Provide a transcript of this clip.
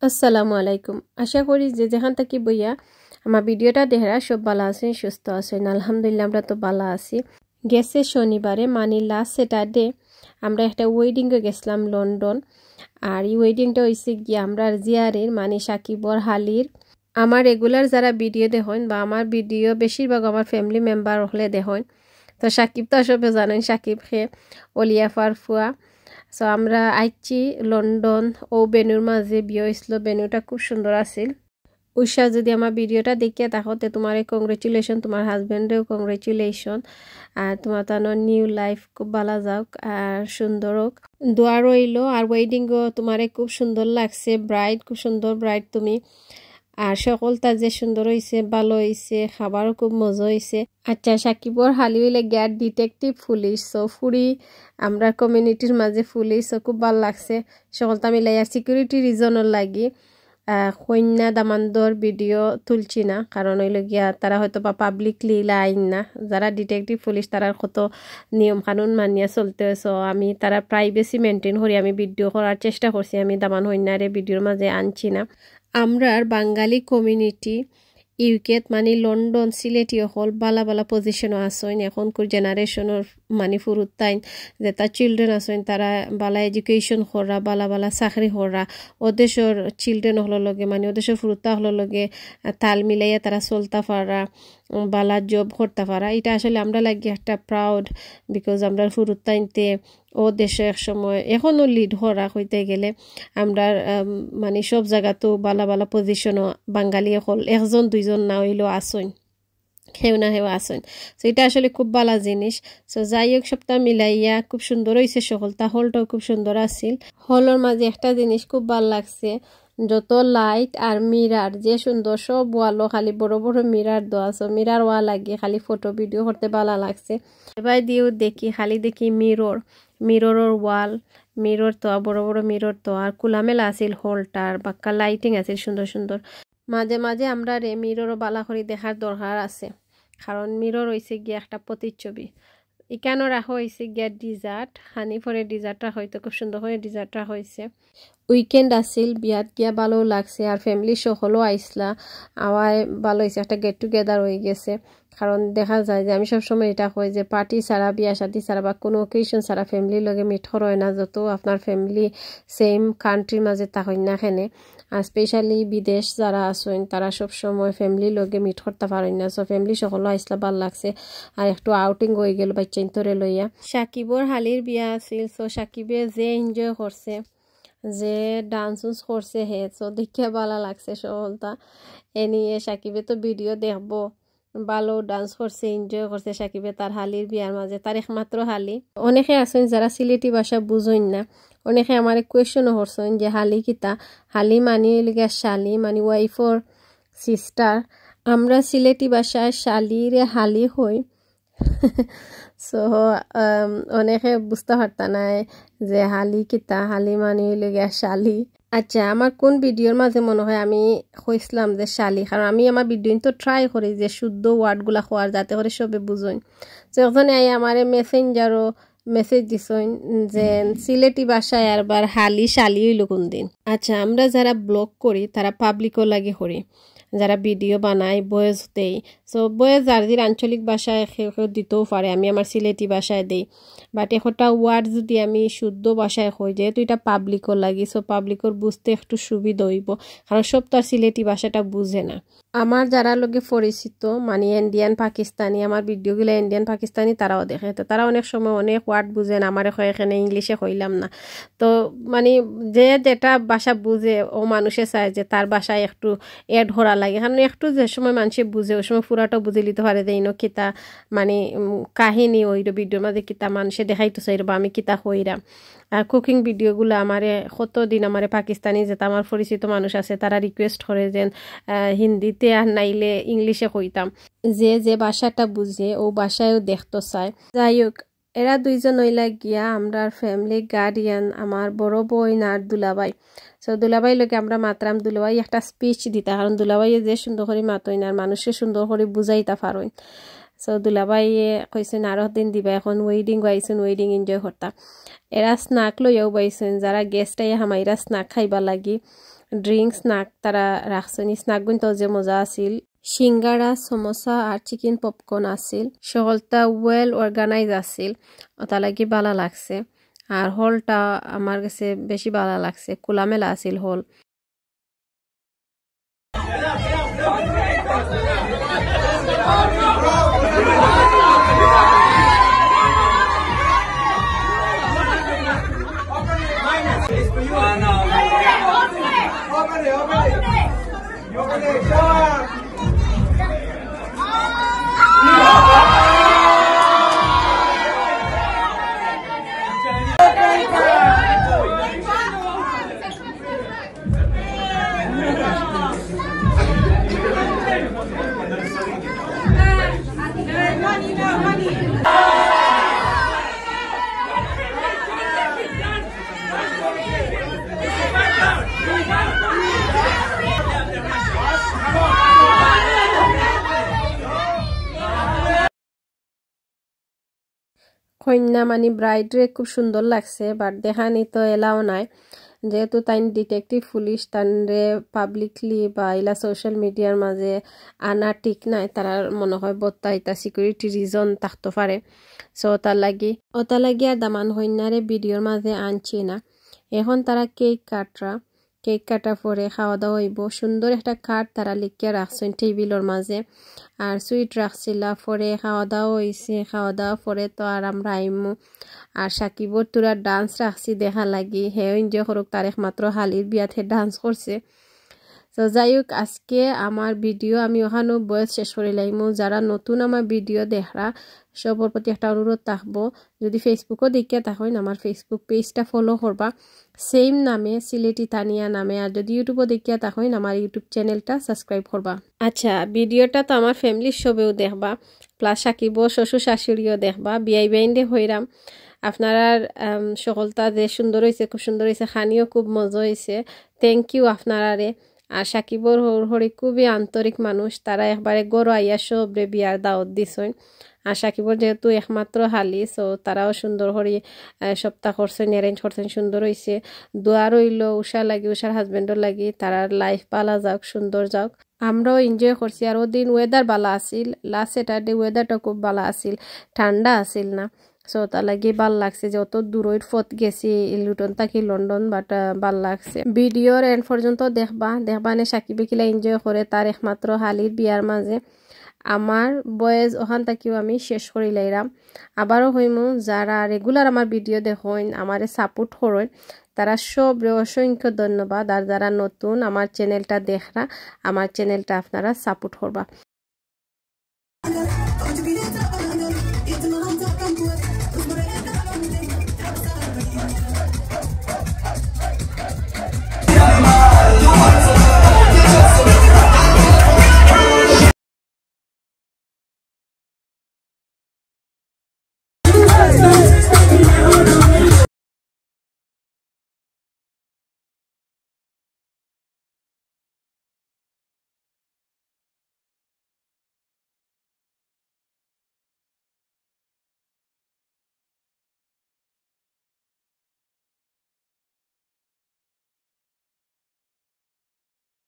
আসসালামু আলাইকুম। আশা করি যে যেখান থেকে বইয়া আমার ভিডিওটা দেখারা সব ভালো আছেন, সুস্থ আছেন। আলহামদুলিল্লাহ আমরা তো ভালো আছি। গেছে শনিবারে মানে লাস্ট স্যাটারডে আমরা একটা ওয়েডিংয়ে গেছিলাম লন্ডন। আর এই ওয়েডিংটা হয়েছে গিয়ে আমরা জিয়ারের মানে সাকিবর হালির। আমার রেগুলার যারা ভিডিও দেখেন বা আমার ভিডিও বেশিরভাগ আমার ফ্যামিলি মেম্বার হলে দেখেন, তো সাকিব তো আসলে জানেন সাকিব খে অলিয়া ফারফুয়া। সো আমরা আইছি লন্ডন ও বেনুর মাঝে বিয়ে হয়েছিল। বেনুটা খুব সুন্দর আছিল। উষা যদি আমার ভিডিওটা দেখিয়া তাহলে তোমার কংগ্রেচুলেশন, তোমার হাজব্যান্ডেও কংগ্রেচুলেশন। আর তোমার তানোর নিউ লাইফ খুব ভালো যাওক আর সুন্দর হোক, দোয়া রইল। আর ওয়েডিংও তোমারে খুব সুন্দর লাগছে, ব্রাইড খুব সুন্দর ব্রাইড তুমি। আর সকলটা যে সুন্দর হয়েছে, ভালো হয়েছে, খাবারও খুব মজা হয়েছে। আচ্ছা, সাকিবর হালি হইলে গ্যাট ডিটেকটিভ পুলিশ, সো ফুরি আমরা কমিউনিটির মাঝে পুলিশ, সো খুব ভালো লাগছে। সকলটা মিলাই আর সিকিউরিটি রিজনের লাগি কন্যা দামান্দর ভিডিও তুলছি না, কারণ হইল গিয়া তারা হয়তো বা পাবলিকলি আইন না। যারা ডিটেকটিভ পুলিশ তারা কত নিয়ম কানুন মানিয়া চলতে হয়েছে, আমি তারা প্রাইভেসি মেনটেন করি আমি ভিডিও করার চেষ্টা করছি। আমি দামান হইনারে ভিডিওর মাঝে আনছি না। আমরার বাঙালি কমিউনিটি ইউকেত মানে লন্ডন সিলেটি হল বালা বালা পজিশনও আসেন এখনকার জেনারেশনের মানে ফুরুত্তাইন যে তার চিলড্রেন আসেন, তারা বালা এডুকেশন করা, বালা বালা চাকরি করা, ওদেশের চিলড্রেন হলোর লগে মানে ওদেশের ফুরুত্তা হলোর লগে তাল মিলাইয়া তারা চলতে পারা, বালা জব করতে পারা। এটা আসলে আমরা লাগি একটা প্রাউড, বিকজ আমরা ফুরুত্তাইনতে ও দেশে এক সময় এখনও লিড করা হইতে গেলে আমরা মানে সব জায়গাতেও বালা বালা পজিশনও বাঙালি হল একজন দুইজন না হইলেও আসেন, হেউ না হেউ আসেন। সো এটা আসলে খুব ভালো জিনিস। সো যাই হোক সপ্তাহ মিলাইয়া খুব সুন্দর হয়েছে সকলটা। হলটাও খুব সুন্দর আছিল। হলের মাঝে একটা জিনিস খুব ভাল লাগছে, যত লাইট আর মিরার যে সুন্দর, সব ওয়ালও খালি বড় বড় মিরার দেওয়া আছে। মিরার ওয়া লাগিয়ে খালি ফটো ভিডিও করতে ভালো লাগছে। এবার দিয়েও দেখি খালি দেখি মিররের ওয়াল, মিরর তো বড় বড় মিরর তো আর কুলামেলা আছিল হলটার, বাক্কা লাইটিং আছিল সুন্দর সুন্দর। মাঝে মাঝে আমরা মিররও বালা করে দেখার দরকার আছে, কারণ মিরর হয়েছে গিয়ে একটা প্রতিচ্ছবি। এখানেও রাখা হয়েছে গিয়া ডিজার্ট, হানি ফরে ডিজার্টটা হয়তো খুব সুন্দর করে ডিজার্টটা হয়েছে। উইকেন্ড আসিল, বিয়াত গিয়া ভালো লাগছে আর ফ্যামিলি সকলও আইসলা, আওয়ায় ভালো হয়েছে, একটা গেট টুগেদার হয়ে গেছে। কারণ দেখা যায় যে আমি সবসময় এটা কই যে পার্টি ছাড়া, বিয়া শাদি ছাড়া বা কোনো অকেশন ছাড়া ফ্যামিলির লগে মিট হয় না। যত আপনার ফ্যামিলি সেম কান্ট্রির মাঝে থাকেন না এখানে, আর স্পেশালি বিদেশ যারা আসেন তারা সবসময় ফ্যামিলির লগে মিট করতে পারেন না। সো ফ্যামিলি সকলও আইসলা ভাল লাগছে আর একটু আউটিং হয়ে গেল বাচ্চা তোরে লইয়া। সাকিবর হালির বিয়া আছিল, সো সাকিবে যে এনজয় করছে, যে ডান্স করছে হে, সো দেখে ভালো লাগছে সকলটা। এ নিয়ে সাকিবে তো ভিডিও দেখবো, ভালো ডান্স করছে, এনজয় করছে সাকিবে তার হালির বিয়ার মাঝে। তার একমাত্র হালি। অনেকে আছেন যারা সিলেটি ভাষা বুঝেন না, অনেকে আমার কোয়েশনও করছেন যে হালি কিতা। হালি মানি লিগা শালি মানে ওয়াইফর সিস্টার। আমরা সিলেটি ভাষায় শালিরে হালি হই। সো অনেকে বুঝতে পারতা নাই যে হালি কিতা, হালি মানি লিগা শালি। আচ্ছা, আমার কোন ভিডিওর মাঝে মনে হয় আমি কইছিলাম যে শালি, কারণ আমি আমার ভিডিও তো ট্রাই করি যে শুদ্ধ ওয়ার্ডগুলা হওয়ার, যাতে করে সবে বুঝুন। তো ওখানে আমার মেসেঞ্জারও মেসেজ দিছেন যে সিলেটি ভাষায় আরবার হালি শালি হইল কোন দিন। আচ্ছা, আমরা যারা ব্লগ করি তারা পাবলিকও লাগে করি, যারা ভিডিও বানায় বয়েস দেই। সো বয়েস যার আঞ্চলিক ভাষায় দিতেও পারে, আমি আমার সিলেটি ভাষায় দেই। বাট একটা ওয়ার্ড যদি আমি শুদ্ধ ভাষায় হই, যেহেতু এটা পাবলিকও লাগি, সো পাবলিকর বুঝতে একটু সুবিধা হইব, কারণ সব তো আর সিলেটি ভাষাটা বুঝে না। আমার যারা লোকে পরিচিত মানে ইন্ডিয়ান পাকিস্তানি, আমার ভিডিওগুলো ইন্ডিয়ান পাকিস্তানি তারাও দেখে, তো তারা অনেক সময় অনেক ওয়ার্ড বুঝেন, আমার এখানে ইংলিশে কইলাম না। তো মানে যে যেটা ভাষা বুঝে ও মানুষে চায় যে তার ভাষায় একটু এড করা লাগে, কারণ একটু যে সময় মানুষে বুঝে ওই সময় পুরাটা বুঝে লিতে পারে যে ইনো কিতা মানে কাহিনী ওই ভিডিওর মাঝে কিতা মানুষে দেখাইতো চাই বা আমি কিতা কইরাম। আর কুকিং ভিডিওগুলো আমারে কতদিন আমারে পাকিস্তানি যেটা আমার পরিচিত মানুষ আছে তারা রিকোয়েস্ট করে যে হিন্দিতে আর নাইলে ইংলিশে কইতাম, যে যে ভাষাটা বুঝে ও ভাষায়ও দেখতে চায়। যাই হোক, এরা দুইজন হইলা গিয়া আমরা ফ্যামিলি গার্ডিয়ান, আমার বড় বোন আর দুলাভাই। সো দুলাভাই লোকে আমরা মাত্রাম, দুলাভাই একটা স্পিচ দিতা, কারণ দুলাভাই যে সুন্দর করে মাতইন আর মানুষকে সুন্দর করে বুঝাইতা পারইন। সো দুলাভাই কইছেন আরো দিন দিবা, এখন ওয়েডিং গাইছেন, ওয়েডিং এনজয় করতা। এরা স্নাক লইয়াও বাইছেন, যারা গেস্ট আইয়া হামাইরা স্নাক খাইবা লাগি। ড্রিঙ্ক স্ন্যাক তারা রাখছেন স্ন্যাকগুন তো যে মজা আছিল সিঙ্গারা সমোসা আর চিকেন পপকর্ন আছিল সকলটা ওয়েল অর্গানাইজ আছিল ওটা লাগি ভালো লাগছে আর হলটা আমার কাছে বেশি ভালো লাগছে খোলামেলা আছিল হল কন্যা মানে ব্রাইডরে খুব সুন্দর লাগছে বাট দেখানি তো এলাও নাই যেহেতু তাই ডিটেকটিভ পুলিশ তানরে পাবলিকলি বা ইলা সোশ্যাল মিডিয়ার মাঝে আনা ঠিক নাই তারা মনে হয় বত্তা এটা সিকিউরিটি রিজন থাকতে পারে সো ওটা লাগি আর দামান কন্যারে ভিডিওর মাঝে আনছি না এখন তারা কেক কাটা পরে খাওয়া দাওয়া হইব সুন্দর একটা কার্ড তারা লিখিয়া রাখছেন টেবিলের মাঝে আর সুইট রাখছিলা পরে খাওয়া দাওয়া হয়েছে খাওয়া দাওয়া পরে তো আর আমরা আইমু আর সাকিবর তোরা ডান্স রাখছি দেখা লাগি হেও এনজয় করুক তার একমাত্র হালির বিয়াতে ডান্স করছে তো যাই হোক আজকে আমার ভিডিও আমি ওখানেও বয়স শেষ করে লাইমু যারা নতুন আমার ভিডিও দেখরা সবার প্রতি একটা অনুরোধ থাকবো যদি ফেসবুকও দেখিয়া থাকেন আমার ফেসবুক পেজটা ফলো করবা সেম নামে সিলেটি তানিয়া নামে আর যদি ইউটিউবও দেখিয়া থাকেন আমার ইউটিউব চ্যানেলটা সাবস্ক্রাইব করবা আচ্ছা ভিডিওটা তো আমার ফ্যামিলির সবেও দেখবা প্লাস সাকিবও শ্বশুর শাশুড়িও দেখবা বিয়াই বাইন্ডে হইরাম আপনারা সকলটা যে সুন্দর হয়েছে খুব সুন্দর হয়েছে খানিও খুব মজা হয়েছে থ্যাংক ইউ আপনারারে আর সাকিবর হরি খুবই আন্তরিক মানুষ তারা একবারে গরু আইয়া সবরে বিয়ার দাওয়াত দিছেন আর সাকিবর যেহেতু একমাত্র হালি সো তারাও সুন্দর হরি সপ্তাহ করছেন অ্যারেঞ্জ করছেন সুন্দর হয়েছে দোয়া রইল উষার হাজবেন্ডর লাগি তারার লাইফ ভালো যাওক সুন্দর যাওক আমরাও এনজয় করছি আর ওদিন ওয়েদার ভালো আছিল লাস্ট স্যাটারডে ওয়েদারটা খুব ভালো আছিল ঠান্ডা আছিল না সো তার লাগে ভাল লাগছে যে অত দূরের ফত গেছি লুটন থাকি লন্ডন বাট ভাল লাগছে ভিডিওর এন্ড পর্যন্ত দেখবানে সাকিবে কিলা এনজয় করে তার একমাত্র হালির বিয়ার মাঝে আমার বয়েজ ওখান থেকেও আমি শেষ করে লাইলাম আবারও হইমু যারা রেগুলার আমার ভিডিও দেখেন আমারে সাপোর্ট করেন তারা সব অসংখ্য ধন্যবাদ আর যারা নতুন আমার চ্যানেলটা দেখরা আমার চ্যানেলটা আপনারা সাপোর্ট করবা